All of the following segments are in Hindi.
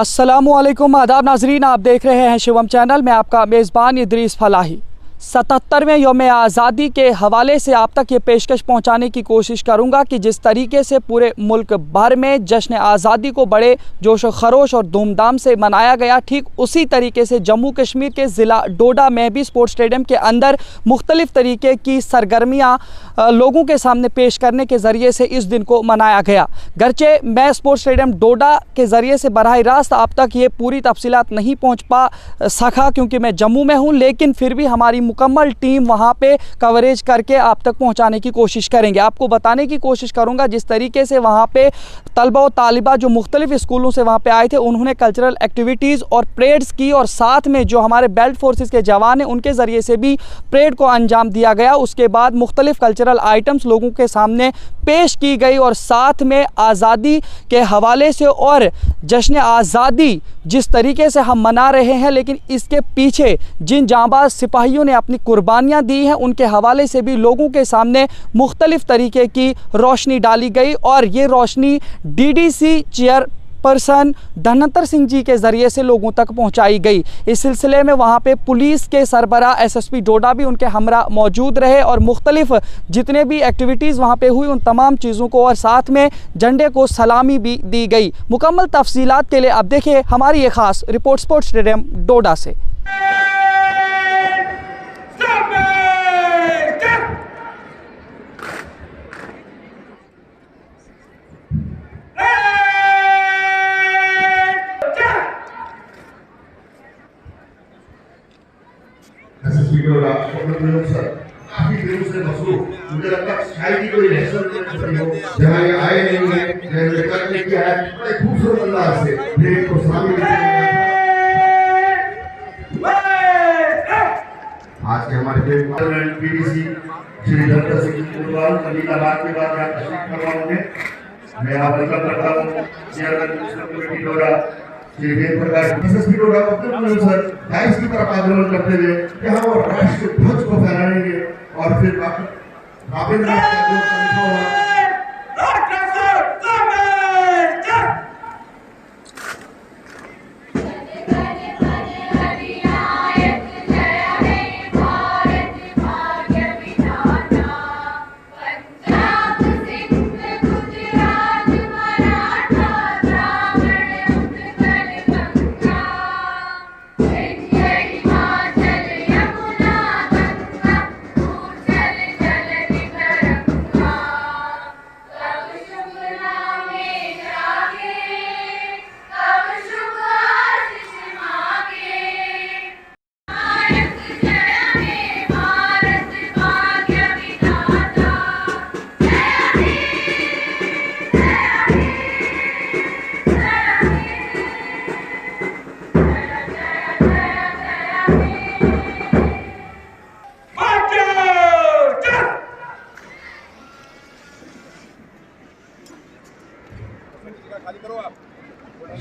अस्सलामुअलैकुम आदाब नाजरीन, आप देख रहे हैं शिवम चैनल में आपका मेज़बान इदरीस फलाही। 77वें यौम आज़ादी के हवाले से आप तक ये पेशकश पहुंचाने की कोशिश करूंगा कि जिस तरीके से पूरे मुल्क भर में जश्न आज़ादी को बड़े जोश व खरोश और धूमधाम से मनाया गया, ठीक उसी तरीके से जम्मू कश्मीर के ज़िला डोडा में भी स्पोर्ट्स स्टेडियम के अंदर मुख्तलिफ़ तरीके की सरगर्मियाँ लोगों के सामने पेश करने के ज़रिए से इस दिन को मनाया गया। गरचे मैं स्पोर्ट्स स्टेडियम डोडा के ज़रिए से बराह रास्त आप तक ये पूरी तफसीलात नहीं पहुँच सका क्योंकि मैं जम्मू में हूँ, लेकिन फिर भी हमारी मुकम्मल टीम वहाँ पे कवरेज करके आप तक पहुँचाने की कोशिश करेंगे। आपको बताने की कोशिश करूँगा जिस तरीके से वहाँ पे तलबा और तालिबा जो मुख्तलिफ़ स्कूलों से वहाँ पे आए थे उन्होंने कल्चरल एक्टिविटीज़ और परेड्स की, और साथ में जो हमारे बेल्ट फोर्सेस के जवान हैं उनके ज़रिए से भी परेड को अंजाम दिया गया। उसके बाद मुख्तलिफ़ कल्चरल आइटम्स लोगों के सामने पेश की गई और साथ में आज़ादी के हवाले से और जश्न आज़ादी जिस तरीके से हम मना रहे हैं, लेकिन इसके पीछे जिन जांबाज सिपाहियों ने अपनी कुर्बानियाँ दी हैं उनके हवाले से भी लोगों के सामने मुख्तलिफ़ तरीके की रोशनी डाली गई। और ये रोशनी डीडीसी चेयरपर्सन धनंतर सिंह जी के ज़रिए से लोगों तक पहुंचाई गई। इस सिलसिले में वहां पे पुलिस के सरबरा एसएसपी डोडा भी उनके हमरा मौजूद रहे और मुख्तलिफ़ जितने भी एक्टिविटीज़ वहां पे हुई उन तमाम चीज़ों को और साथ में झंडे को सलामी भी दी गई। मुकम्मल तफसीलात के लिए अब देखिए हमारी ये ख़ास रिपोर्ट स्पोर्ट्स स्टेडियम डोडा से। काफी दिनों से मसरूफ, मुझे लगता है शायद ही कोई लेसन जहाँ ये आए नहीं है, करने किया है बड़े खूबसूरत अंदाज से परेड को शामिल आज के हमारे पीडीसी श्री धनंतर सिंह कुमार अलीलाबाद के बाद यहाँ तशरीफ फरमा होंगे। मैं यहाँ वेलकम करता हूँ चेयरमैन कमेटी डोडा श्री वेद प्रकाश एसएसपी डोडा सर डाइस की तरफ आंदोलन करते हुए यहाँ वो राष्ट्रीय ध्वज को फहराएंगे और फिर वापस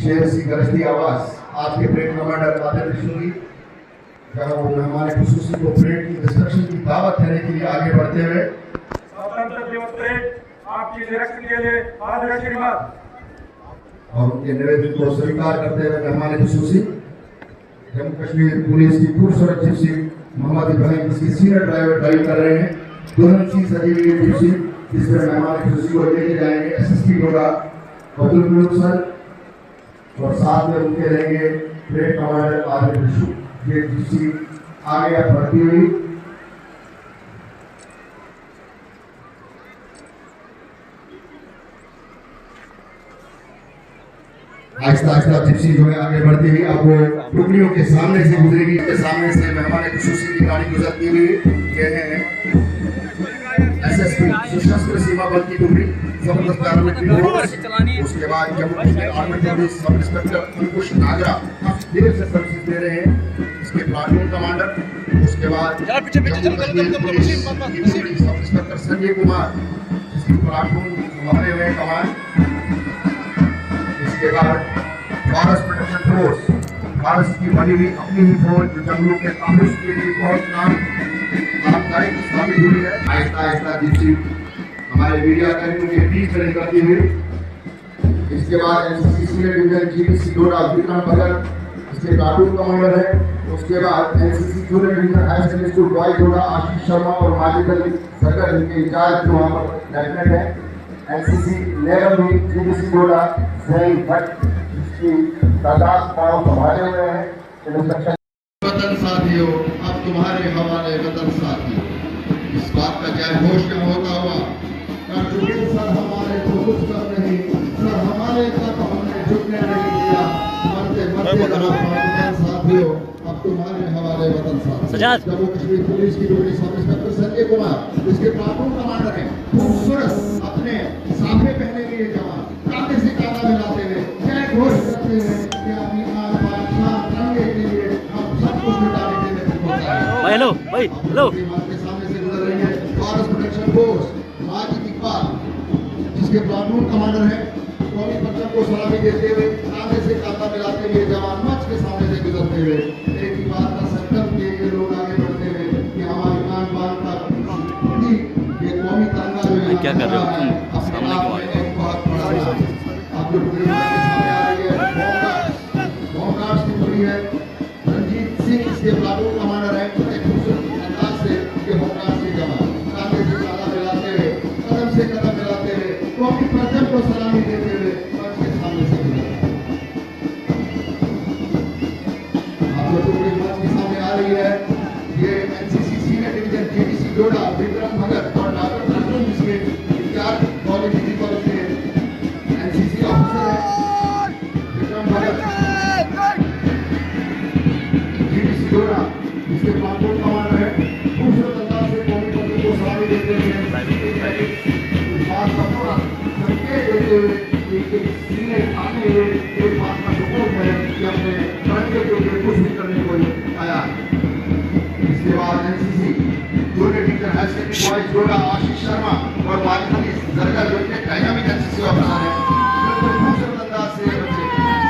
शेर सी गरजती आवाज आपके परेड कमांडर आदित्य सूरी जहां वो मेहमान खुसूसी को परेड की डिस्ट्रक्शन की दावत देने के लिए आगे बढ़ते हुए स्वतंत्रता दिवस परेड आपकी निरीक्षण के लिए आदरणीय आशीर्वाद और उनके निवेदन को स्वीकार करते हुए मेहमान खुसूसी जम्मू कश्मीर पुलिस की खूबसूरत जिप्सी मोहम्मद इब्राहिम जिसकी सीनियर ड्राइवर ड्राइव कर रहे हैं, दुल्हन सी सजी हुई जिप्सी जिसमें मेहमान खुसूसी को लेके जाएंगे एसएसपी डोडा अब्दुल सर और साथ में उनके रहेंगे परेड कमांडर आदित्य सूरी। ये जिप्सी आगे बढ़ती हुई आहिस्ता आहिस्ता जिप्सी जो है आगे बढ़ती हुई अब वो टुकड़ियों के सामने से गुजरेगी। के सामने से मेहमान खुसूसी की गाड़ी गुजरती हुई ये है एसएसपी सशस्त्र सीमा बल की टुकड़ी जबरदस्त कार्रवाई। उसके बाद Jammu Kashmir army police sub inspector Ankush Nagra देर से सर्विस दे रहे हैं, इसके प्लाटून कमांडर। उसके बाद सब इंस्पेक्टर संजय कुमार जिसकी प्लाटून संभाले हुए कमान। इसके बाद फॉरेस्ट प्रोटेक्शन फोर्स, फॉरेस्ट की बनी हुई अपनी ही फौज जो जंगलों के तहफ़्फ़ुज़ के लिए बहुत लाभदायक साबित हुई है। आहिस्ता आहिस्ता जिप्सी हमारे मीडिया कर्मियों के बीच में निकलती हुई इसके बाद NCC senior division GDC Doda Vikram Bhagat इसके प्लाटून कमांडर है। उसके बाद NCC junior division high secondary school boy Doda Ashish Sharma और माजिद अली सरगर इनके इंचार्ज जो वहाँ पर लेफ्टिनेंट है। एनसीसी नेवल में जीडीसी डोडा जैन भट्ट इसकी तादाद पाँव संभाले हुए हैं। वतन साथियों, अब तुम्हारे हवाले वतन साथियों, इस बात का जय घोष न होता हुआ कर चुके सर हमारे तो कुछ कर नहीं, सर हमारे तक हमने झुकने नहीं दिया, मरते मरते वतन साथियों, अब तुम्हारे हवाले वतन साथियों। जम्मू कश्मीर पुलिस की duty sub inspector Sanjay Kumar इसके प्लाटून कमांडर हैं, खूबसूरत अपने साफे पहने हुए जवान कांधे से कांधा मिलाते हुए जय घोष करते हुए कि अपनी आन बान शान तिरंगे के लिए हम सब कुछ मिटाने के लिए होता है। हेलो भाई, हेलो के सामने से गुजर रही है forest protection force Majid Iqbal जिसके प्लाटून कमांडर हैं, कौमी परचम को सलामी देते हुए कांधे से कांधा मिलाते हुए जवान मंच के सामने से गुजरते हुए एक ही बात का संकल्प लिए ये लोग आगे बढ़ते हुए कि हमारी आन बान का ये कौमी तिरंगा जो है क्या कर रहे हो तुम? सामने क्यों आए? एक बहुत बड़ा आप लोग के सामने आ रही है होमगार्ड्स की टुकड़ी है। रंजीत सिंह इसके प्लाटून कमांडर है, एक खूबसूरत अंदाज से ये होमगार्ड्स के जवान कांधे से कांधा मिलाते हुए कदम से कदम मिलाते हुए कौमी परचम को सलामी देते हुए मंच के सामने से गुजरते हैं। आप लोग टुकड़ी मंच के सामने आ रही है। ये NCC senior division GDC Doda Vikram भगत और डॉक्टर प्लाटून जिसके इंचार्ज कॉलेज डिग्री कॉलेज के एनसीसी ऑफिसर है विक्रम भगत जीडीसी डोडा जिसके प्लाटून कमांडर है, खूबसूरत अंदाज से कौमी परचम को सलामी देते हुए बात का पूरा संकेत देते हुए एक सीने आते हुए एक बात का सुकून है कि अपने तिरंगे के लिए कुछ भी करने को आया। इसके बाद NCC junior division high secondary boys Doda Ashish Sharma और माजिद अली सरगर जो कि डायनामिक एनसीसी ऑफिसर हैं, बिल्कुल खूबसूरत अंदाज से बच्चे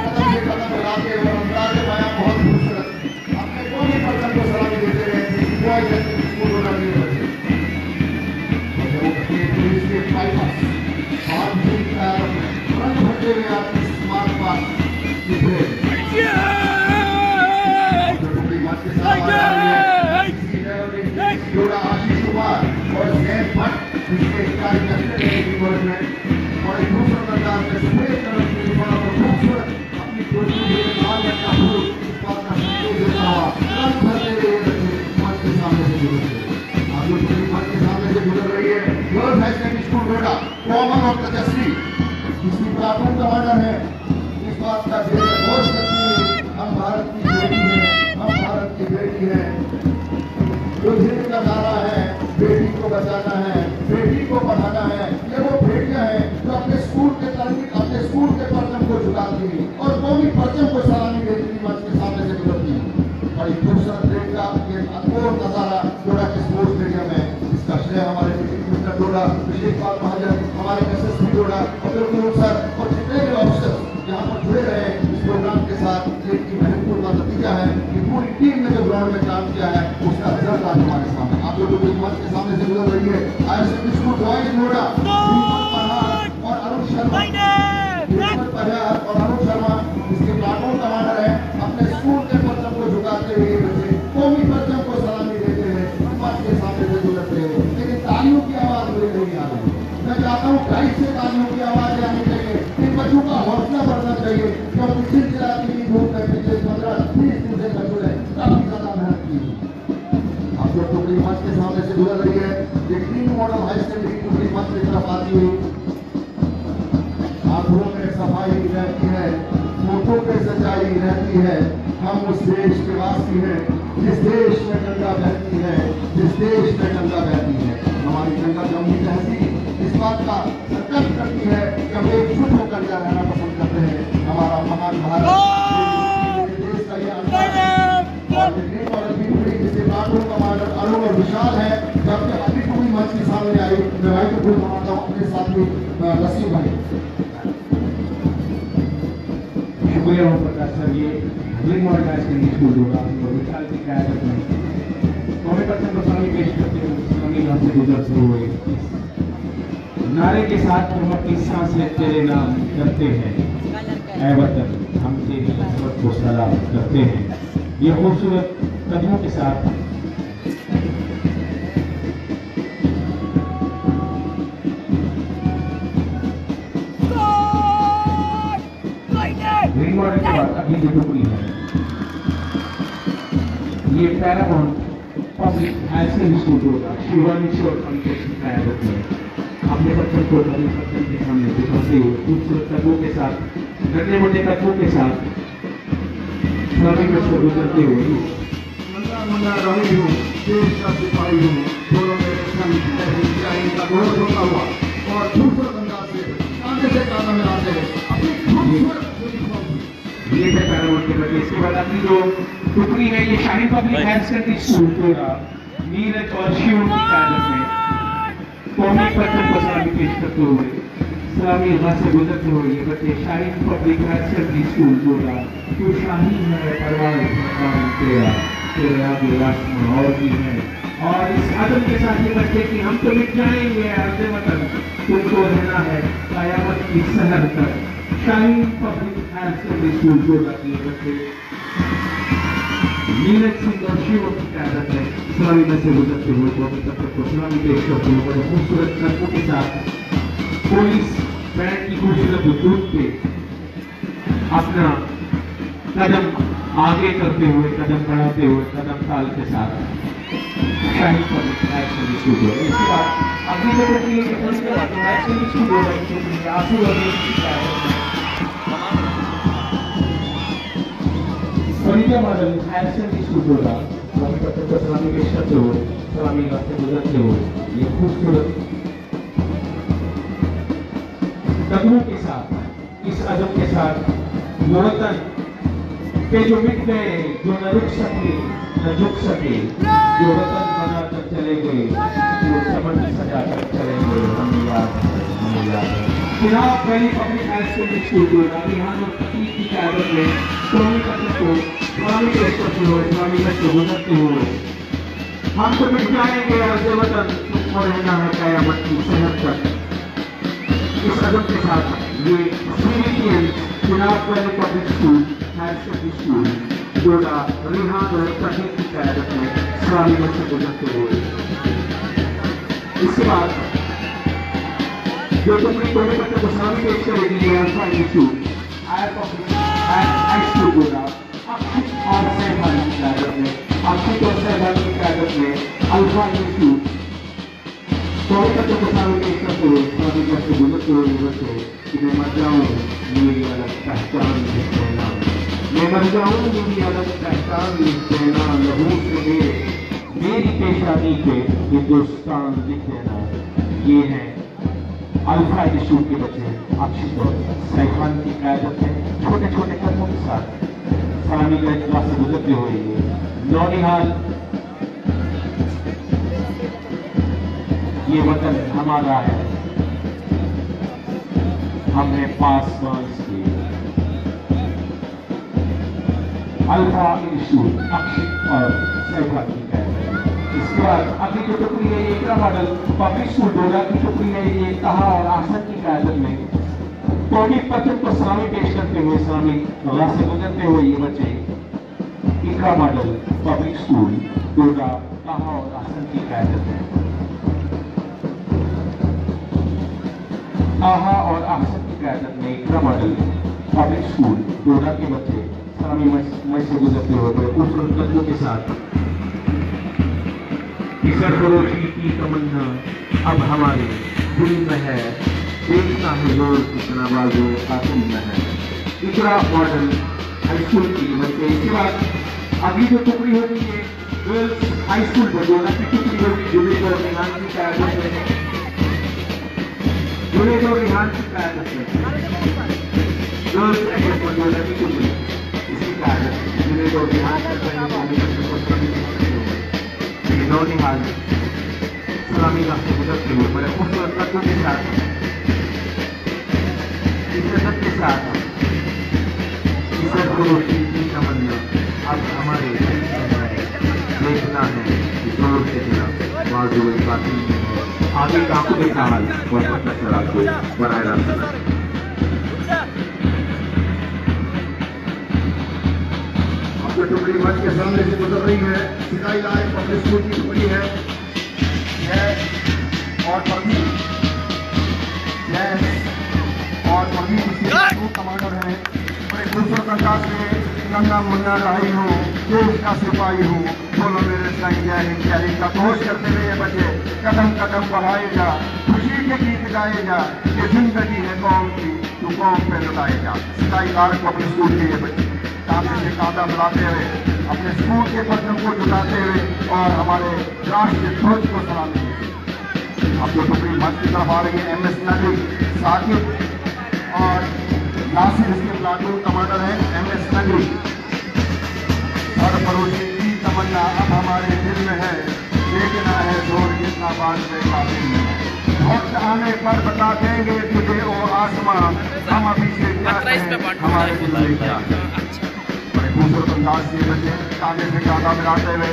कदम से कदम मिलाते और अंदाज पाया बहुत खूबसूरत अपने कौमी परचम को सलामी देते हुए एनसीसी बॉयज एनसीसी स्कूल डोडा के बच्चे जम्मू कश्मीर पुलिस के बाईपास और भी रंग भरते हुए आपकी स्मार्ट पास की परेड आशीष कुमार और जैन भट्ट जिसके इंचार्ज लेफ्टिनेंट में और एक खूबसूरत अंदाज में सफेद कलर की यूनिफॉर्म और खूबसूरत अपनी टोपी में लाल रंग का फूल इस बात का संकेत देता हुआ रंग भरते हुए ये बच्चे मंच के सामने से गुजरते हैं। आप लोग पूरी मंच के सामने से गुजर रही है गर्ल्स हाई सेकेंडरी स्कूल डोडा कॉमन और तेजस्वी जिसकी प्लाटून कमांडर है। इस बात का घोष करती है हम भारत की बेटी है, हम भारत की बेटी है, जो हिंद का नारा है बेटी को बचाना है, बेटी को पढ़ाना है। ये वो बेटियां हैं जो अपने स्कूल के परचम को झुकाती हैं और कौमी परचम को सलामी देती हुई मंच के सामने से गुजरती हैं। बड़ी खूबसूरत परेड का ये अद्भुत नजारा डोडा के स्पोर्ट्स स्टेडियम है। इसका श्रेय हमारे मिस्टर डोडा अभिषेक पाल महाजन, हमारे एसएसपी डोडा अब्दुल कयूम सर और जितने भी ऑफिसर यहाँ पर जुड़े रहे इस प्रोग्राम के साथ, जिनकी महत्वपूर्ण नतीजा है कि पूरी टीम ने जो ग्राउंड में काम किया है उसका रिजल्ट आज हमारे सामने आप लोगों के मंच के सामने से गुजर रही है। हाई सेकेंडरी स्कूल बॉयज डोडा और अरुण शर्मा इसके प्लाटून कमांडर है, अपने स्कूल के परचम को झुकाते हुए बच्चे कौमी परचम को सलामी देते हुए मंच के सामने से गुजरते हैं। लेकिन तालियों की आवाज मुझे नहीं आ रही। मैं चाहता हूँ ढाई से तालियों की आवाज आनी चाहिए, इन बच्चों का हौसला बढ़ना चाहिए क्योंकि चिलचिलाती की धूप में पिछले 15-20 दिन से बच्चों ने काफी ज्यादा मेहनत की। आप लोग टुकड़ी मंच के सामने से गुजर रही है। ये ग्रीन मॉडल हाई सेकेंडरी टुकड़ी मंच की तरफ आती हुई आंखों में सफाई रहती है, फोटो पे सच्चाई रहती है। हम उस देश के वासी हैं जिस देश में गंगा बहती है, जिस देश में गंगा बहती है। हमारी गंगा जमुनी तहसील इस बात का संकल्प करती है कि हम एकजुट होकर यहाँ रहना पसंद करते हैं। हमारा महान भारत देश का ये जिसे प्लाटून कमांडर अरुण और विशाल है, जबकि अभी पूरी मंच के सामने आई मैं भाई को भूल मानता हूँ अपने साथी नसीम भाई। शुक्रिया ओम प्रकाश सर। ये green model high secondary school Doda और विशाल की क्यादत में कौमी परचम को सलामी पेश करते हुए से गुजर शुरू हुई। नारे के साथ हम अपनी सांसें तेरे नाम करते हैं। ऐ वतन हम तेरी इज़्ज़त को सलाम करते हैं। ये खूबसूरत कदमों के साथ ग्रीन मॉडल के बाद अगली जो टुकड़ी है ये Paramount public higher secondary school होगा शिवानी श्योर कॉन्टेक्स्ट की क्यादत में अपने बच्चों को अपने बच्चों के सामने दिखाते हुए खूबसूरत कदमों के साथ गड्ढे मोटे कदमों के साथ सभी बच्चों गुजरते हुए मंगा रही हूँ, देश का सिपाही हूँ, बोलो मेरे संग का घोर होता हुआ और खूबसूरत अंदाज से कानों में आते हैं अपनी खूबसूरत ये है पैरामाउंट के बच्चे। इसके बाद अपनी जो टुकड़ी है ये Shaheen public higher secondary school होगा नीरज और शिव की क्यादत में कौमी पत्र को सलामी पेश करते हुए सलामी राह से गुजरते हुए ये बच्चे Shaheen public higher secondary school होगा क्यों शाहीन है परवाज़ तेरा तेरे आगे आसमां और भी है। और इस आदम के साथ ये बच्चे कि हम तो मिट जाएंगे अर्ज़ वतन तुमको रहना है क़यामत की सहर तक। Shaheen public higher secondary school होगा कि ये बच्चे नीरज सिंह और शिव की क्यादत में सलामी में से गुजरते हुए कौमी पत्र को सलामी पेश करते हुए बड़े खूबसूरत कदमों के साथ पुलिस बैंड की खूबसूरत धूप पे अपना कदम आगे करते हुए कदम बढ़ाते हुए कदम ताल के साथ Shaheen public higher secondary school होगा। इसके बाद अगली जो टुकड़ी हायर सेकेंडरी स्कूल होगा आंसू अभी की क्यादत में Farida model higher secondary school होगा कौमी पत्र को सलामी पेश करते हुए सलामी राह से गुजरते हुए ये खूबसूरत कदमों के साथ इस अदब के साथ वतन के जो मिट गए जो न रुक सके न झुक सके जो वतन बनाकर चले गए जो समझ सजाकर चले गए हमें याद है। चुनाव पहली पब्लिक हायर सेकेंडरी स्कूल को राबिहान और तकलीफ की क्यादत में कौमी पत्र को सलामी पेश करते हुए सलामी में से गुजरते हुए हम तो मिट जाएंगे अर्ज़ वतन तुमको रहना है क़यामत की सहर तक। इस अदब के साथ ये सीरीन चुनाव पहले public school higher secondary school जोड़ा रिहान और तकलीफ की क्यादत में सलामी में से गुजरते हुए इसके बाद जो टुकड़ी कौमी पत्र को सलामी पेश करेगी ये alpha institute higher public high school होगा अक्षित और सहभागी की क्यादत में अक्षित और सहभागी की क्यादत में अल्फा इंस्टीट्यूट कौमी पत्र को सलामी पेश करते हुए सलामी से गुजरते हुए बच्चे कि मैं मर जाऊँ मेरी अलग पहचान देना मैं मर जाऊँ मेरी अलग पहचान देना लहू से मेरी पेशानी पे हिंदुस्तान लिख देना। ये है अल्फा इंस्टीट्यूट के बच्चे अक्षित और सैफान की क्यादत में छोटे छोटे कदमों के साथ सलामी का इजलास से गुजरते हुए नौनिहाल ये वतन हमारा है हमने पासवान से अल्फा इंस्टीट्यूट अक्षित और सैफान की क्यादत। इसके बाद अगली जो टुकड़ी है ये इकरा मॉडल पब्लिक स्कूल डोडा की टुकड़ी है ये कहा और आसन की क्यादत में कौमी पत्र को सलामी पेश करते हुए सलामी राह से गुजरते हुए ये बच्चे इकरा मॉडल पब्लिक स्कूल डोडा कहा और आसन की क्यादत में आहा और आसन की क्यादत में इकरा मॉडल पब्लिक स्कूल डोडा के बच्चे सलामी में से गुजरते हुए बड़े खूबसूरत कदमों के साथ सरफरोशी की तमन्ना अब हमारे दिल में है देखना है जोर कितना बाजू कातिल में है इकरा मॉडल हाई स्कूल की बच्चे। इसके बाद अगली जो टुकड़ी होगी ये गर्ल्स हाई स्कूल बडोला की टुकड़ी होगी जुनेद और रिहान की क्यादत में जुनेद और रिहान की क्यादत में गर्ल्स एकेडमी बडोला की टुकड़ी इसकी क्यादत जुनेद और रिहान नौनिहाल सलामी राह से गुजरते हुए बड़े खूबसूरत कदमों के साथ इज्जत के साथ इज्जत को की तमन्ना अब हमारे देखना है जोर के खिलाफ बाजू कातिल में है आगे का खुशहाल और सच्चा को बनाए रखें। आपके टुकड़ी मंच के सामने से गुजर रही है सिकाई लाइन पब्लिक स्कूल की टुकड़ी है और प्रदीप और प्रदीप कमांडर है। बड़े खूबसूरत अंदाज में नन्ना मुन्ना राही हूँ, देश का सिपाही हूँ, बोलो मेरे संग जय हिंद जय हिंद का घोष करते हुए बच्चे कदम कदम बढ़ाए जा, खुशी के गीत गाए जा, ये जिंदगी है कौम की, तू कौम पे लुटाए जा। सिकाई लाइन पब्लिक स्कूल के ये बच्चे कांधे से कांधा मिलाते हुए अपने स्कूल के परचम को झुकाते हुए और हमारे राष्ट्रीय ध्वज को सलामी देते। अब जो टुकड़ी मंच की तरफ आ रही है MS नगरी साकिब और नासिर इसके प्लाटून कमांडर है MS नगरी। हर पड़ोसी की तमन्ना अब हमारे दिल में है, देखना है जोर जितना बात में काबिल में है। वक्त आने पर बता देंगे तुझे ओ आसमां, हम अभी से क्या कहें हमारे दिल में क्या है। बड़े खूबसूरत अंदाज से बच्चे कांधे से कांधा मिलाते हुए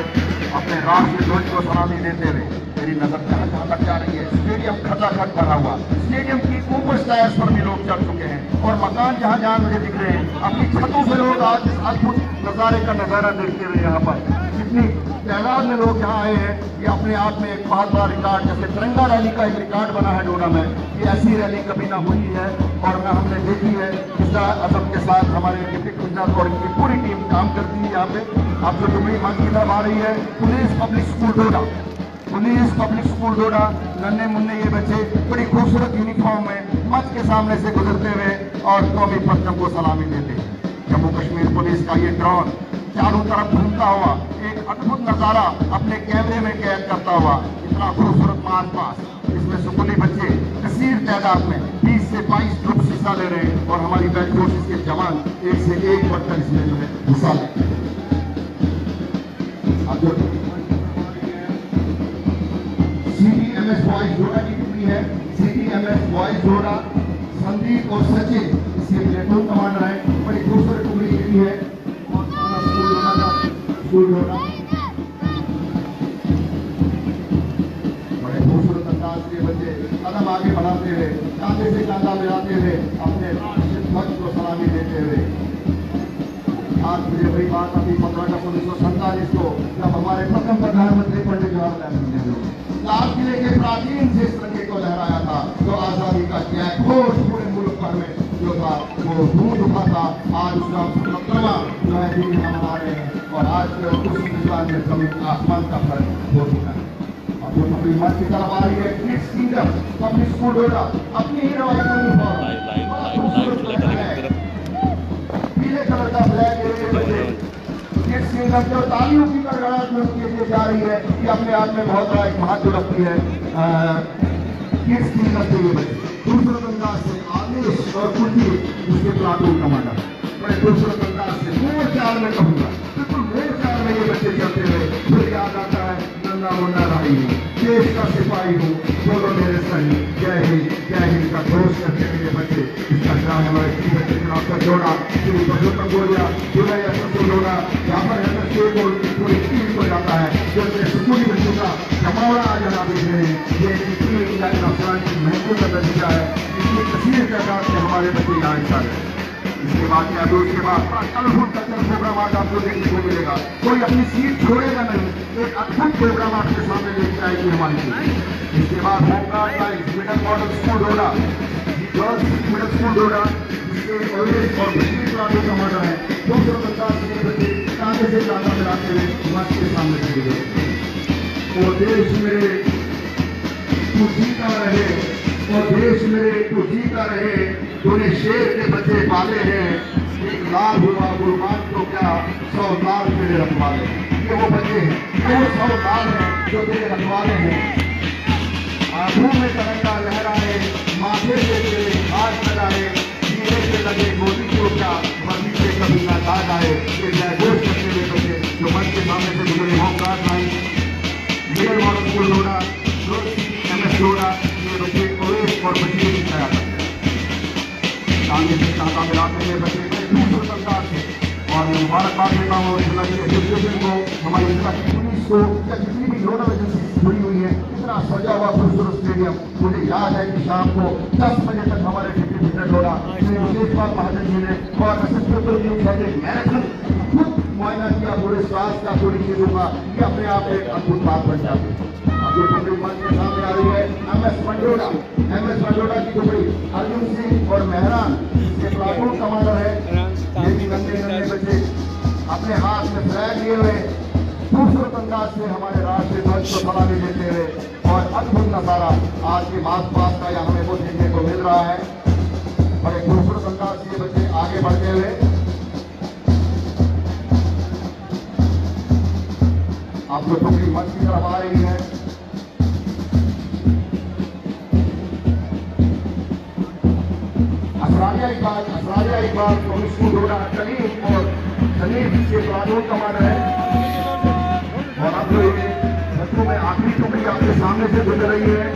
अपने राष्ट्रीय ध्वज को सलामी देते हुए मेरी नजर जहाँ तक जा रही है स्टेडियम खचाखच भरा हुआ, स्टेडियम की ऊपर स्टैर्स पर भी लोग चढ़ चुके हैं और मकान जहाँ जहाँ मुझे दिख रहे हैं अपनी छतों से लोग आज इस अद्भुत नज़ारे का नज़ारा देखते हुए यहाँ पर जितनी तादाद में लोग यहाँ आए हैं ये अपने आप में एक बहुत बड़ा रिकॉर्ड, जैसे तिरंगा रैली का एक रिकॉर्ड बना है डोडा में, ये ऐसी रैली कभी ना हुई है और ना हमने देखी है। इसका असम के साथ हमारे डिप्टी कमिश्नर और इनकी पूरी टीम काम करती है यहाँ पे। आप जो टुकड़ी मंच की तरफ आ रही है पुलिस पब्लिक स्कूल डोडा, पुलिस पब्लिक स्कूल डोडा, नन्हे मुन्ने ये बच्चे बड़ी खूबसूरत यूनिफॉर्म में मंच के सामने से गुजरते हुए और कौमी परचम को सलामी देते हैं। जम्मू कश्मीर पुलिस का ये ड्रोन चारों तरफ घूमता हुआ एक अद्भुत नज़ारा अपने कैमरे में कैद करता हुआ, इतना खूबसूरत मार्च पास इसमें स्कूली बच्चे कसीर तादाद में 20 से 22 ग्रुप हिस्सा ले रहे हैं और हमारी बैच फोर्सेस के जवान एक से एक बढ़कर इसमें जो है हिस्सा ले रहे हैं। CDMS बॉयज डोडा की टुकड़ी है, CDMS बॉयज डोडा, संदीप और सचिन इसके प्लेटून कमांडर है। बड़ी खूबसूरत टुकड़ी निकली है स्कूल डोडा, बड़े खूबसूरत अंदाज के बच्चे कदम आगे बढ़ाते हुए कांधे से कांधा मिलाते हुए अपने राष्ट्रीय ध्वज को सलामी देते हुए। आज मुझे बड़ी बात अभी 15 अगस्त 1947 को जब हमारे प्रथम प्रधानमंत्री पंडित जवाहरलाल नेहरू लाल किले के प्राचीन से इस तिरंगे को लहराया था तो आजादी का जय घोष पूरे मुल्क भर में जो था वो धूम उठा था। आज उसका 77वां जो है दिन हम मना रहे हैं और आज उस हिंदुस्तान में जमीन आसमान का फर्क हो चुका है। अब जो अपनी मंच की तरफ आ रही है किड्स किंगडम पब्लिक स्कूल डोडा अपनी ही रवायती यूनिफॉर्म पीले कलर का ब्लैक किड्स किंगडम जो तालियों की गड़गड़ाहट में उनके लिए जा रही है ये अपने आप में बहुत बड़ा एक महत्व रखती है। किड्स किंगडम के ये बच्चे खूबसूरत अंदाज से आदेश और कुंजी उसके प्लाटून कमांडर बड़े खूबसूरत अंदाज से मोर चाल में कहूँगा बिल्कुल मोर चाल में ये बच्चे चलते हुए फिर याद आता है नन्ना मुन्ना राही हूँ, देश का सिपाही हूँ, बोलो मेरे संग जय हिंद का घोष करते हुए बच्चे इसका नाम हमारे बच्चे का जोड़ा श्री पुरुषोत्तम गोरिया जुलाई डोडा यहाँ पर है शेख और पूरी टीम को जाता है जो अपने स्कूली बच्चों का जमावड़ा आज यहाँ देख रहे हैं। ये इतनी अफगान की महत्व का नतीजा है, इतनी कसीर तादाद से हमारे बच्चे यहाँ हिस्सा लें। इसके बाद क्या है उसके बाद कलरफुल कल्चर प्रोग्राम आज आपको देखने को मिलेगा, कोई अपनी सीट छोड़ेगा नहीं, एक अद्भुत प्रोग्राम आपके सामने लेकर आएगी हमारी टीम। इसके बाद home guard life middle model school Doda, girls middle school Doda जिसके ऑरेंज और ग्रीन कलर का मॉडल है, खूबसूरत अंदाज से बच्चे कांधे से कांधा मिलाते हुए मंच के सामने खड़े हैं। और देश मेरे तू जीता रहे, और देश मेरे तू जीता रहे, तूने शेर के बच्चे पाले हैं, एक लाल हुआ कुर्बान तो क्या 100 लाल तेरे रखवाले। ये वो बच्चे हैं, वो 100 लाल हैं जो तेरे रखवाले हैं। आंखों में तिरंगा लहराए, माथे से तेरे हाथ लगाए, हीरे से लगे मोदी को क्या वर्दी से कभी ना दाग आए। ये जयघोष करते हुए बच्चे जो मंच के सामने से गुजरे home guard line middle model school Doda, MS Doda, ये बच्चे ओवेश और बच्चे की तैयार करते हैं। कांधे से कांधा मिलाते हुए बच्चे खूबसूरत अंदाज से और मैं मुबारकबाद देता हूँ जिला की एसोसिएशन को, हमारी जिला की पुलिस को या जितनी भी नोडल एजेंसी जुड़ी हुई है इतना सजा हुआ खूबसूरत स्टेडियम। मुझे याद है कि शाम को 10 बजे तक हमारे टिकट वितरण होगा। विशेषपाल महाजन जी ने और मैराथन खुद मुआयना किया पूरे स्वास्थ्य का, पूरी चीजों का। ये अपने आप एक अद्भुत बात बन जाती है। मंच के सामने आ रही है एमएस मंडोड़ा की टुकड़ी, अर्जुन सिंह और मेहरान के प्लाटून कमांडर है। ये भी नन्हे बच्चे अपने हाथ में फ्लैग लिए हुए खूबसूरत अंदाज से हमारे राष्ट्रीय ध्वज को सलामी देते हुए, और अद्भुत नजारा आज के मार्च पास्ट का यहाँ हमें वो देखने को मिल रहा है। बड़े खूबसूरत अंदाज से बच्चे आगे बढ़ते हुए आप लोग टुकड़ी मंच की तरफ आ रही है। असरारिया इकबाल कमिश्नर डोडा कलीम और सलीम के प्लाटून कमांडर है। और अब जो ये बच्चों में आखिरी टुकड़ी आपके सामने से गुजर रही है,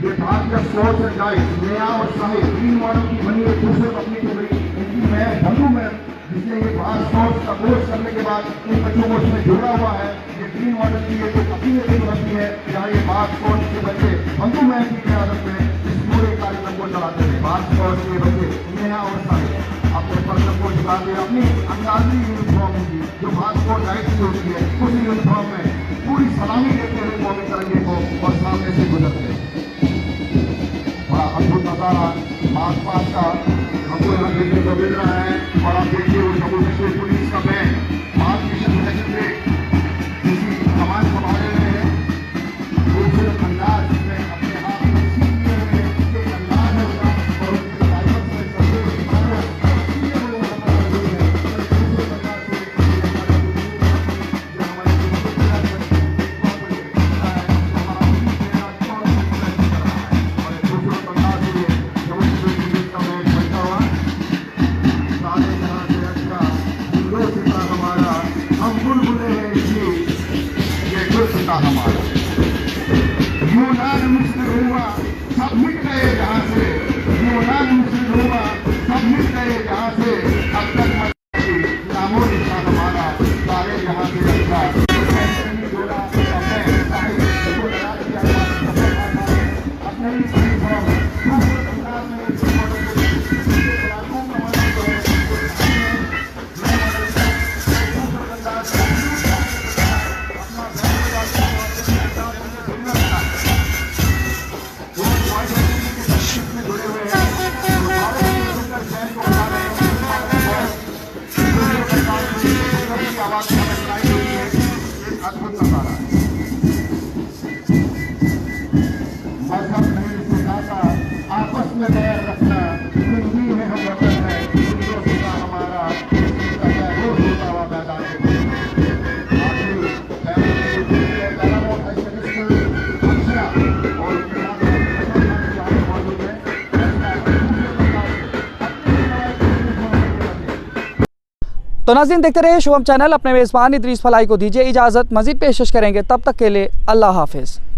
ये भारतीय स्पोर्ट्स एंड गाइड नया और साहिब 3 मॉडल की बनी है खूबसूरत अपनी टुकड़ी। इनकी मैं बंधु में जिसने ये भारत स्पोर्ट्स का कोर्स करने के बाद इन बच्चों को इसमें जोड़ा हुआ है। ये 3 मॉडल की ये जो अपनी होती है, यहाँ ये भारत स्पोर्ट्स के बच्चे बंधु मैन की क्यादत में इस पूरे कार्यक्रम को चलाते हैं। भारत स्पोर्ट्स के बच्चे नया और साहिब अपने पर्चम को झुकाते हैं अपनी अंदाजी यूनिफॉर्म की जो भारत स्पोर्ट्स गाइड की होती है, उस यूनिफॉर्म में पूरी सलामी देते हुए कौमी तिरंगे को और सामने से गुजरते हैं। बड़ा अद्भुत नजारा मार्च पास्ट का हमको यहाँ देखने को मिल रहा है। और आप देखिए वो जम्मू कश्मीर पुलिस का बैंड मार्च मिशन सेक्रेटरी किसी कमान संभाले हुए हैं, खूबसूरत अंदाज में अपने हाथ में सीख लिए हुए एक अंदाज है उसका, और उनके राइफल से संदेश हमारा यूनान मिस्र रोमा सब मिट गए जहाँ से, यूनान मिस्र रोमा सब मिट गए जहाँ से, अब तक नामो निशान हमारा सारे जहाँ से रखा। अद्भुत नजारा मजहब नहीं सिखाता आपस में बैर रखना, जिंदगी में हम वतन है हिंदू का हमारा रोज होता हुआ मैदान तो नाज़रीन देखते रहे शुभम चैनल। अपने मेज़बान इदरीस फलाई को दीजिए इजाज़त, मज़ीद पेशकश करेंगे, तब तक के लिए अल्लाह हाफिज़।